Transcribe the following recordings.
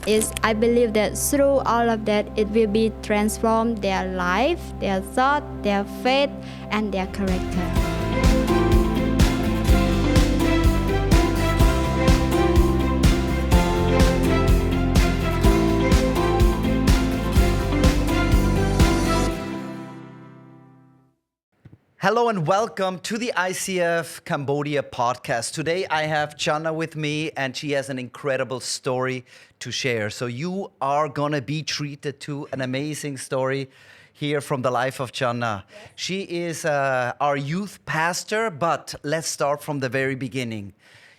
is I believe that through all of that, it will be transform their life, their thought, their faith, and their character. Hello and welcome to the ICF Cambodia podcast. Today I have Channa with me and she has an incredible story to share. So you are going to be treated to an amazing story here from the life of Channa. Yes. She is our youth pastor, but let's start from the very beginning.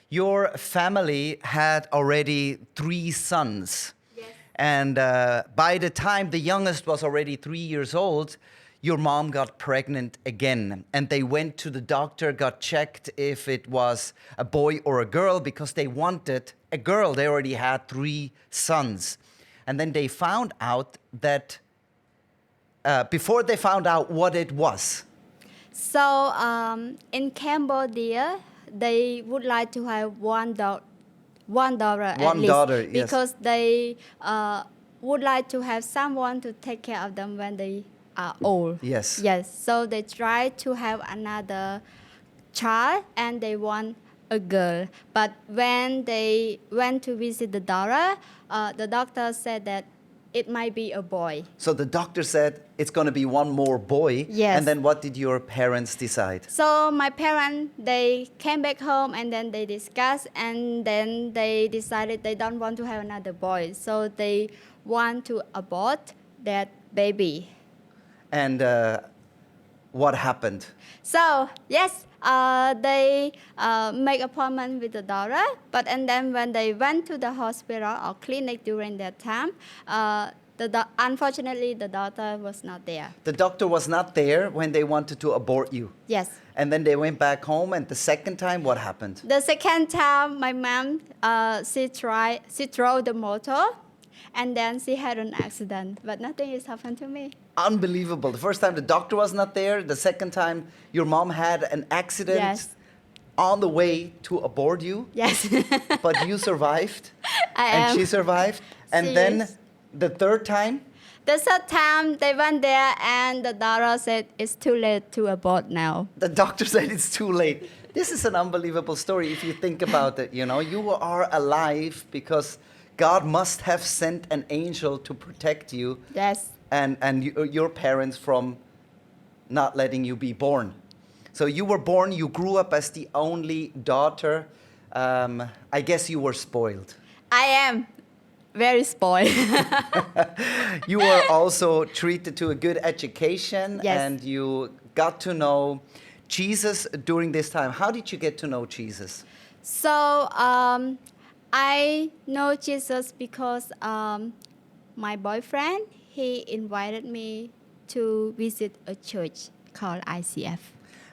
Your family had already 3 sons. Yes. And by the time the youngest was already 3 years old, your mom got pregnant again, and they went to the doctor, got checked if it was a boy or a girl because they wanted a girl. They already had 3 sons. And then they found out that, before they found out what it was. So in Cambodia, they would like to have one daughter at least. Daughter, yes. Because they would like to have someone to take care of them when they are old. Yes. Yes. So they try to have another child and they want a girl. But when they went to visit the doctor said that it might be a boy. So the doctor said it's going to be one more boy. Yes. And then what did your parents decide? So my parents, they came back home and then they discussed and then they decided they don't want to have another boy. So they want to abort that baby. And what happened? So, yes, they make appointment with the doctor, but and then when they went to the hospital or clinic during that time, unfortunately, the doctor was not there. The doctor was not there when they wanted to abort you? Yes. And then they went back home, and the second time, what happened? The second time, my mom, she drove the motor, and then she had an accident, but nothing has happened to me. Unbelievable. The first time the doctor was not there. The second time your mom had an accident. Yes. On the way to abort you. Yes. But you survived. And she survived. And then the third time? The third time they went there and the doctor said it's too late to abort now. The doctor said it's too late. This is an unbelievable story if you think about it. You know, you are alive because God must have sent an angel to protect you. Yes. And your parents from not letting you be born. So you were born, you grew up as the only daughter. I guess you were spoiled. I am very spoiled. You were also treated to a good education. Yes. And you got to know Jesus during this time. How did you get to know Jesus? So I know Jesus because my boyfriend, he invited me to visit a church called ICF.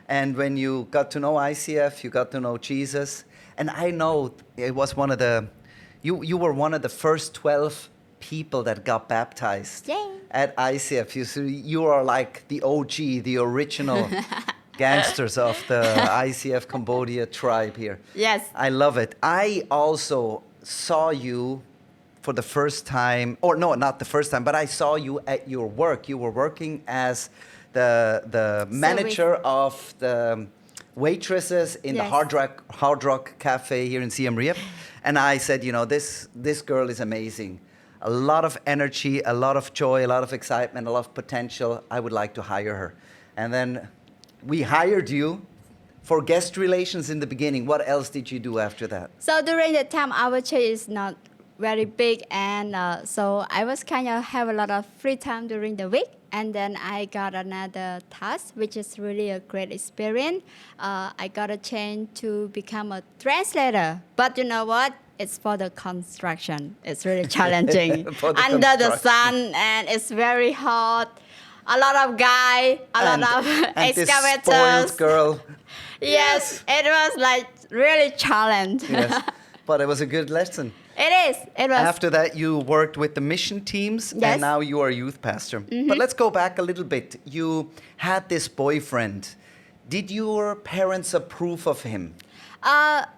And when you got to know ICF, you got to know Jesus. And I know it was one of the, you were one of the first 12 people that got baptized. Yay. At ICF. You are like the OG, the original gangsters of the ICF Cambodia tribe here. Yes. I love it. I also saw you for the first time, or no, not the first time, but I saw you at your work. You were working as the manager of the waitresses in the Hard Rock Cafe here in Siem Reap. And I said, you know, this girl is amazing. A lot of energy, a lot of joy, a lot of excitement, a lot of potential. I would like to hire her. And then we hired you for guest relations in the beginning. What else did you do after that? So during the time, our church is not very big, and so I was kind of have a lot of free time during the week. And then I got another task, which is really a great experience. I got a chance to become a translator. But you know what? It's for the construction. It's really challenging. Under the sun, and it's very hot. A lot of guys, a lot of excavators. This spoiled girl. Yes, it was like really challenging. Yes, but it was a good lesson. It is. It was. After that, you worked with the mission teams, Yes. and now you are a youth pastor. But let's go back a little bit. You had this boyfriend. Did your parents approve of him?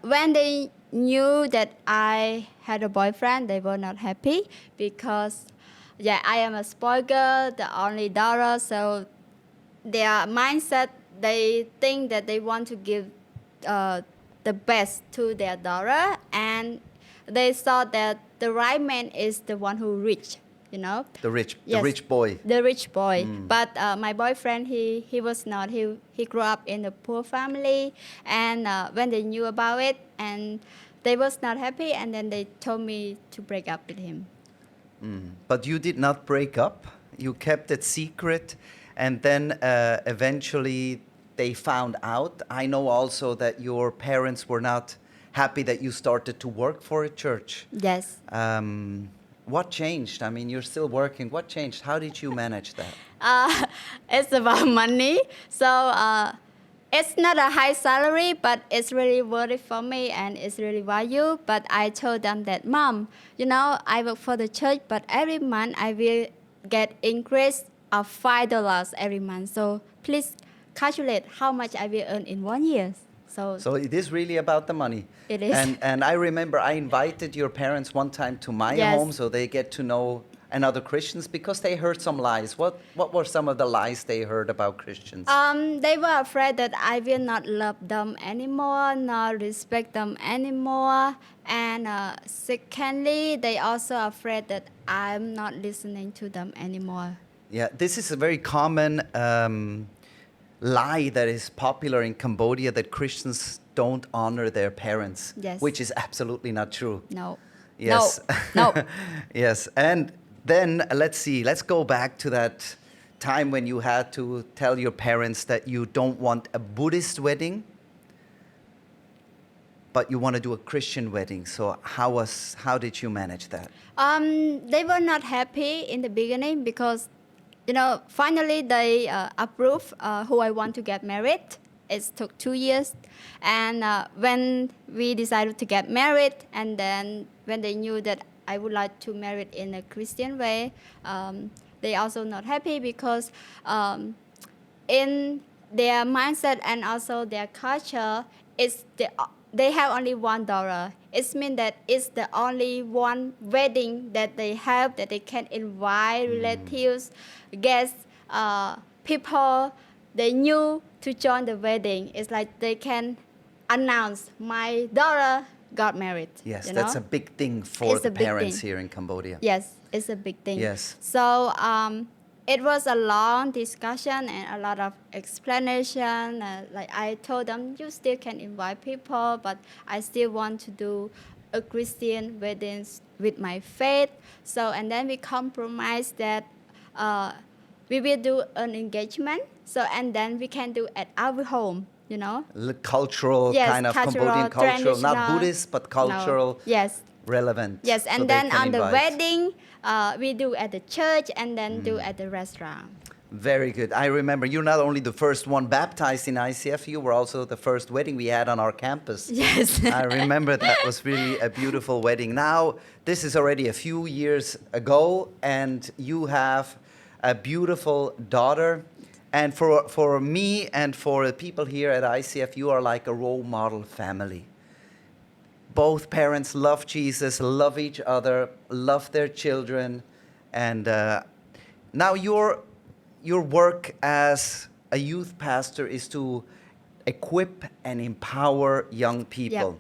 When they knew that I had a boyfriend, they were not happy because, yeah, I am a spoiled girl, the only daughter. So their mindset, they think that they want to give uh, the best to their daughter, and they thought that the right man is the one who rich, you know. The Yes, rich boy. the rich boy. But my boyfriend, he was not. He grew up in a poor family, and when they knew about it, and they was not happy, and then they told me to break up with him. But you did not break up. You kept it secret, and then eventually they found out. I know also that your parents were not happy that you started to work for a church. Yes. What changed? I mean, you're still working. What changed? How did you manage that? Uh, it's about money. So it's not a high salary, but it's really worth it for me and it's really value. But I told them that, Mom, you know, I work for the church, but every month I will get increase of $5 every month. So please calculate how much I will earn in 1 year. So it is really about the money. It is. And I remember I invited your parents one time to my Yes. home so they get to know another Christians because they heard some lies. What were some of the lies they heard about Christians? They were afraid that I will not love them anymore, not respect them anymore. And secondly, they also afraid that I'm not listening to them anymore. Yeah, this is a very common lie that is popular in Cambodia, that Christians don't honor their parents, Yes. which is absolutely not true. No. Yes. No. Yes. And then let's go back to that time when you had to tell your parents that you don't want a Buddhist wedding, but you want to do a Christian wedding. So how did you manage that? They were not happy in the beginning because, you know, finally they approved who I want to get married. It took 2 years. And when we decided to get married, and then when they knew that I would like to marry in a Christian way, they also not happy because in their mindset and also their culture, they have only $1. It means that it's the only one wedding that they have, that they can invite relatives, guests, people they knew to join the wedding. It's like they can announce my daughter got married. Yes, you that's know? a big thing for It's the a big parents thing. here in Cambodia. Yes, it's a big thing. Yes. So it was a long discussion and a lot of explanation. Like I told them, you still can invite people, but I still want to do a Christian wedding with my faith. So and then we compromised that we will do an engagement. So and then we can do at our home. You know. Cultural, Yes, kind of cultural, Cambodian cultural, not traditional. Buddhist, but No. cultural, Yes. relevant. Yes, so and they then can on the invite. wedding, we do at the church and then do at the restaurant. Very good. I remember you're not only the first one baptized in ICF, you were also the first wedding we had on our campus. Yes. I remember that was really a beautiful wedding. Now, this is already a few years ago, and you have a beautiful daughter. And for me and for the people here at ICF, you are like a role model family. Both parents love Jesus, love each other, love their children. And now your work as a youth pastor is to equip and empower young people.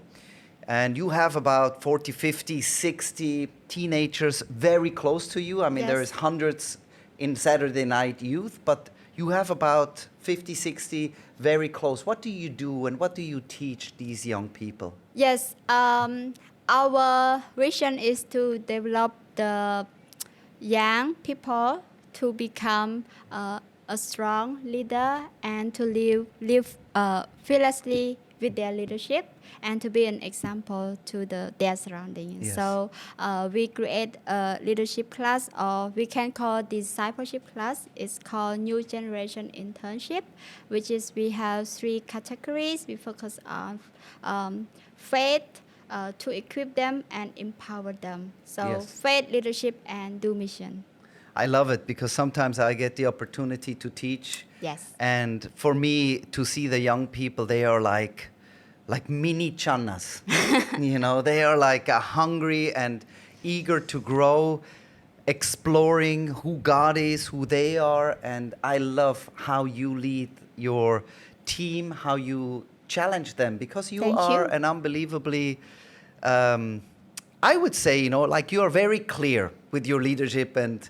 And you have about 40, 50, 60 teenagers very close to you. I mean, Yes. there is hundreds in Saturday night youth, but you have about 50, 60 very close. What do you do and what do you teach these young people? Yes, our vision is to develop the young people to become a strong leader and to live fearlessly with their leadership and to be an example to their surroundings. Yes. So we create a leadership class, or we can call discipleship class. It's called New Generation Internship, which is we have 3 categories. We focus on faith, to equip them and empower them. So Yes. faith, leadership, and do mission. I love it because sometimes I get the opportunity to teach. Yes. And for me to see the young people, they are like like mini Channas. You know, they are like hungry and eager to grow, exploring who God is, who they are. And I love how you lead your team, how you challenge them, because you Thank are you. an unbelievably, I would say, you know, like you are very clear with your leadership. And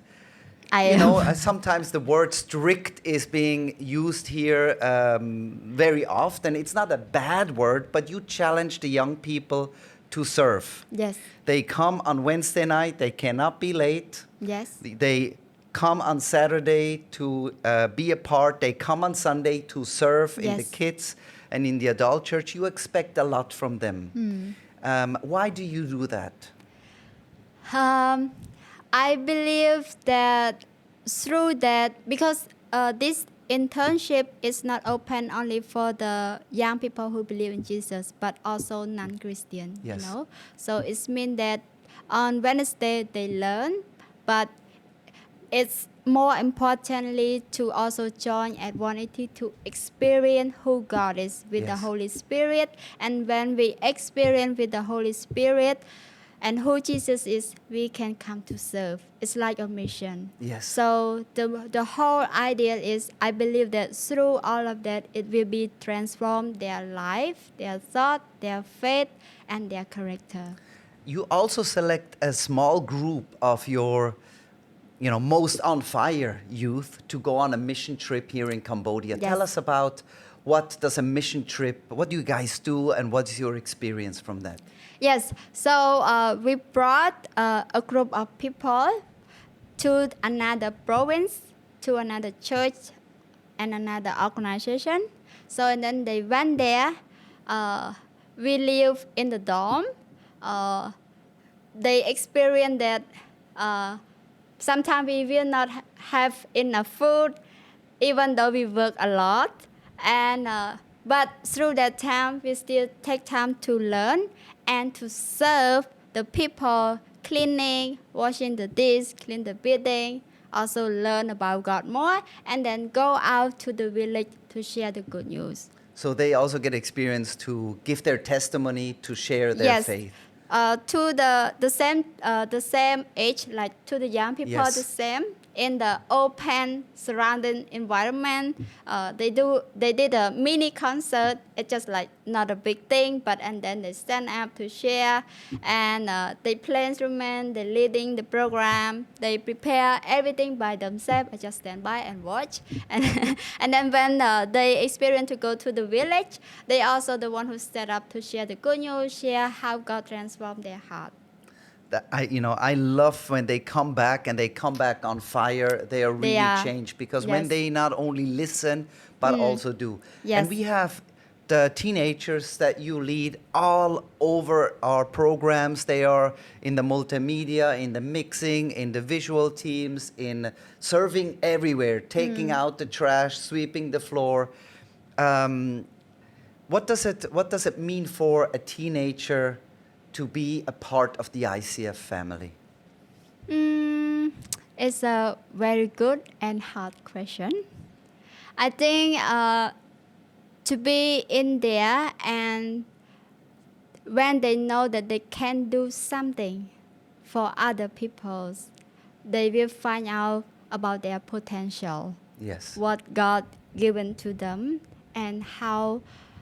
I you know, am. sometimes the word strict is being used here very often. It's not a bad word, but you challenge the young people to serve. Yes. They come on Wednesday night, they cannot be late. Yes. They come on Saturday to be a part. They come on Sunday to serve in the Yes. kids and in the adult church. You expect a lot from them. Why do you do that? Um, I believe that through that, because this internship is not open only for the young people who believe in Jesus, but also non-Christian, you Yes. know. So it means that on Wednesday they learn, but it's more importantly to also join at 180 to experience who God is with the Yes. Holy Spirit. And when we experience with the Holy Spirit and who Jesus is, we can come to serve. It's like a mission. Yes. So the whole idea is, I believe that through all of that, it will be transformed their life, their thought, their faith, and their character. You also select a small group of your, you know, most on fire youth to go on a mission trip here in Cambodia. Yes. Tell us about what does a mission trip, what do you guys do, and what is your experience from that? Yes, so we brought a group of people to another province, to another church, and another organization. So and then they went there. We live in the dorm. Uh, they experience that sometimes we will not have enough food, even though we work a lot. And but through that time, we still take time to learn and to serve the people, cleaning, washing the dish, clean the building, also learn about God more, and then go out to the village to share the good news. So they also get experience to give their testimony, to share their Yes. faith. To the same age, like to the young people, Yes. the same in the open surrounding environment. They did a mini concert. It's just like not a big thing, but and then they stand up to share, and they play instrument. They leading the program. They prepare everything by themselves. I just stand by and watch, and and then when they experience to go to the village, they also the one who set up to share the good news, share how God transformed their heart. I love when they come back and they come back on fire. They are really are. changed because when Yes. they not only listen but also do. Yes. And we have the teenagers that you lead all over our programs. They are in the multimedia, in the mixing, in the visual teams, in serving everywhere, taking out the trash, sweeping the floor. What does it mean for a teenager to be a part of the ICF family? It's a very good and hard question. I think to be in there and when they know that they can do something for other people, they will find out about their potential, Yes. what God given to them, and how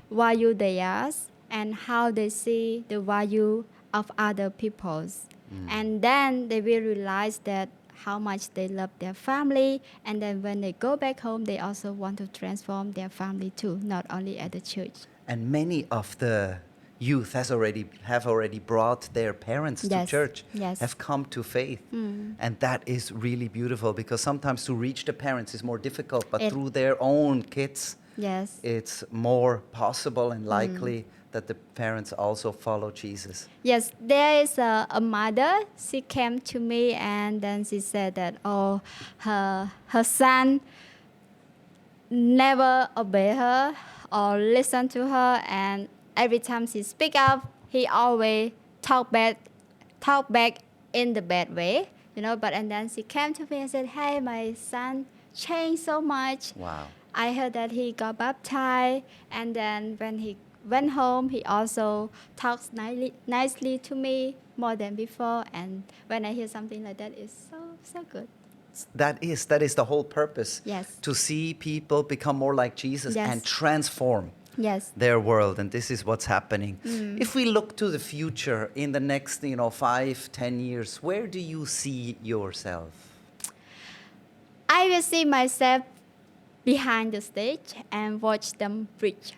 value they are, and how they see the value of other peoples. And then they will realize that how much they love their family, and then when they go back home, they also want to transform their family too, not only at the church. And many of the youth have already brought their parents to Yes, church, yes. have come to faith. And that is really beautiful because sometimes to reach the parents is more difficult, but It- through their own kids, Yes. it's more possible and likely that the parents also follow Jesus. Yes, there is a mother. She came to me and then she said that, oh, her son never obey her or listen to her, and every time she speak up, he always talk back in the bad way, you know. But and then she came to me and said, hey, my son changed so much. Wow. I heard that he got baptized, and then when he went home, he also talks nicely to me more than before. And when I hear something like that, it's so good. That is the whole purpose. Yes. To see people become more like Jesus Yes. and transform Yes. their world, and this is what's happening. If we look to the future in the next 5-10 years, where do you see yourself? I will see myself behind the stage and watch them preach.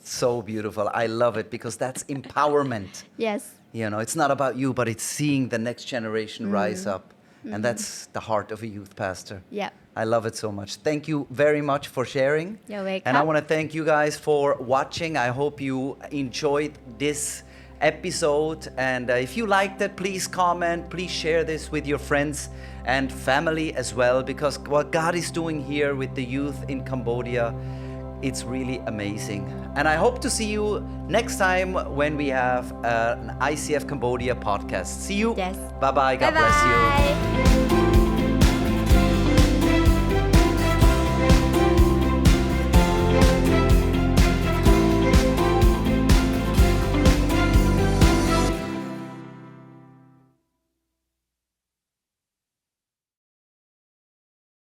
So beautiful. I love it because that's empowerment. Yes. It's not about you, but it's seeing the next generation rise up. And that's the heart of a youth pastor. Yeah. I love it so much. Thank you very much for sharing. You're welcome. And I want to thank you guys for watching. I hope you enjoyed this episode. And if you liked it, please comment. Please share this with your friends and family as well, because what God is doing here with the youth in Cambodia, it's really amazing. And I hope to see you next time when we have an ICF Cambodia podcast. See you. Yes. Bye-bye. God bless you. Bye-bye.